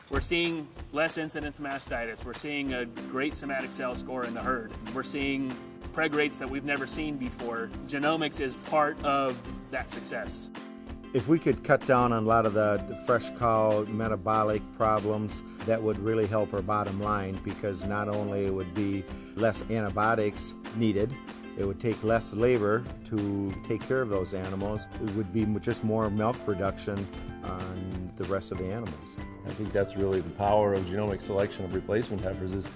We're seeing less incidence of mastitis. We're seeing a great somatic cell score in the herd. We're seeing preg rates that we've never seen before. Genomics is part of that success. If we could cut down on a lot of the fresh cow metabolic problems, that would really help our bottom line, because not only it would be less antibiotics needed, it would take less labor to take care of those animals. It would be just more milk production on the rest of the animals. I think that's really the power of genomic selection of replacement heifers, is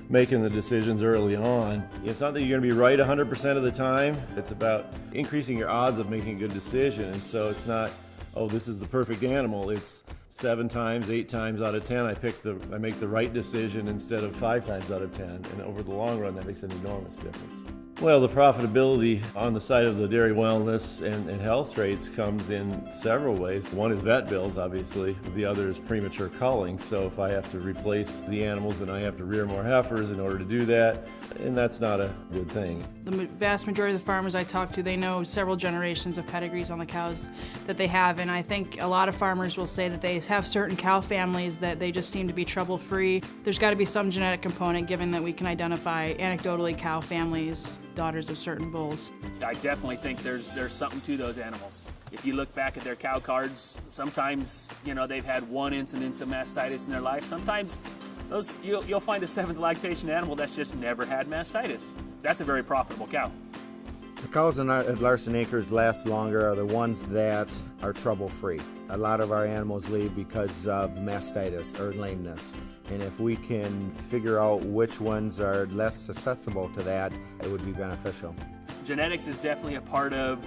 making the decisions early on. It's not that you're going to be right 100% of the time. It's about increasing your odds of making a good decision. And so it's not, oh, this is the perfect animal. It's 7 times, 8 times out of 10, I make the right decision instead of 5 times out of 10. And over the long run, that makes an enormous difference. Well, the profitability on the side of the dairy wellness and health traits comes in several ways. One is vet bills, obviously. The other is premature culling. So if I have to replace the animals, then I have to rear more heifers in order to do that, and that's not a good thing. The vast majority of the farmers I talk to, they know several generations of pedigrees on the cows that they have, and I think a lot of farmers will say that they have certain cow families that they just seem to be trouble-free. There's got to be some genetic component, given that we can identify anecdotally cow families, daughters of certain bulls. I definitely think there's something to those animals. If you look back at their cow cards, sometimes, they've had 1 incidence of mastitis in their life. Sometimes you'll find a 7th lactation animal that's just never had mastitis. That's a very profitable cow. The cows at Larson Acres last longer are the ones that are trouble-free. A lot of our animals leave because of mastitis or lameness. And if we can figure out which ones are less susceptible to that, it would be beneficial. Genetics is definitely a part of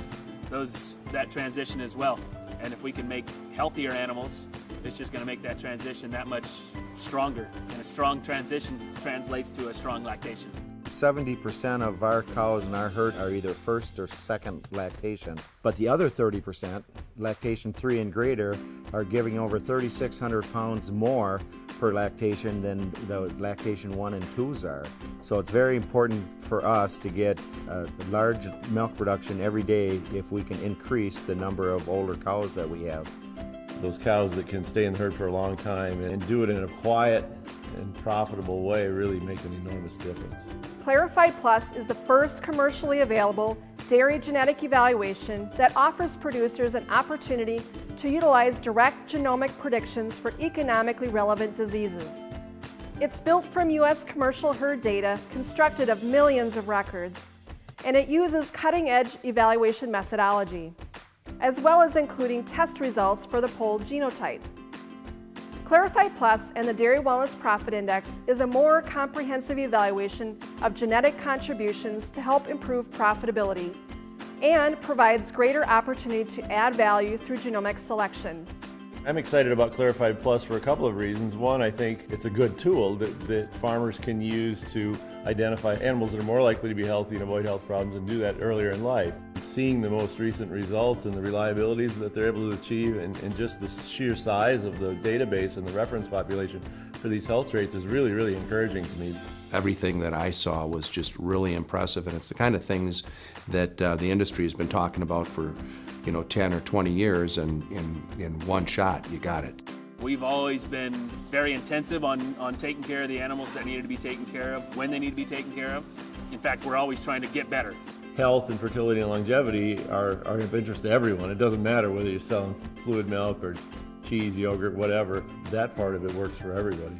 that transition as well. And if we can make healthier animals, it's just going to make that transition that much stronger. And a strong transition translates to a strong lactation. 70% of our cows in our herd are either first or second lactation, but the other 30%, lactation 3 and greater, are giving over 3,600 pounds more per lactation than the lactation 1 and 2s are. So it's very important for us to get a large milk production every day if we can increase the number of older cows that we have. Those cows that can stay in the herd for a long time and do it in a quiet and profitable way really make an enormous difference. CLARIFIDE Plus is the first commercially available dairy genetic evaluation that offers producers an opportunity to utilize direct genomic predictions for economically relevant diseases. It's built from U.S. commercial herd data constructed of millions of records, and it uses cutting-edge evaluation methodology, as well as including test results for the polled genotype. CLARIFIDE Plus and the Dairy Wellness Profit Index is a more comprehensive evaluation of genetic contributions to help improve profitability and provides greater opportunity to add value through genomic selection. I'm excited about CLARIFIDE Plus for a couple of reasons. One, I think it's a good tool that farmers can use to identify animals that are more likely to be healthy and avoid health problems, and do that earlier in life. Seeing the most recent results and the reliabilities that they're able to achieve, and just the sheer size of the database and the reference population for these health traits is really, really encouraging to me. Everything that I saw was just really impressive, and it's the kind of things that the industry has been talking about for 10 or 20 years, and in one shot you got it. We've always been very intensive on taking care of the animals that needed to be taken care of, when they need to be taken care of. In fact, we're always trying to get better. Health and fertility and longevity are of interest to everyone. It doesn't matter whether you're selling fluid milk or cheese, yogurt, whatever. That part of it works for everybody.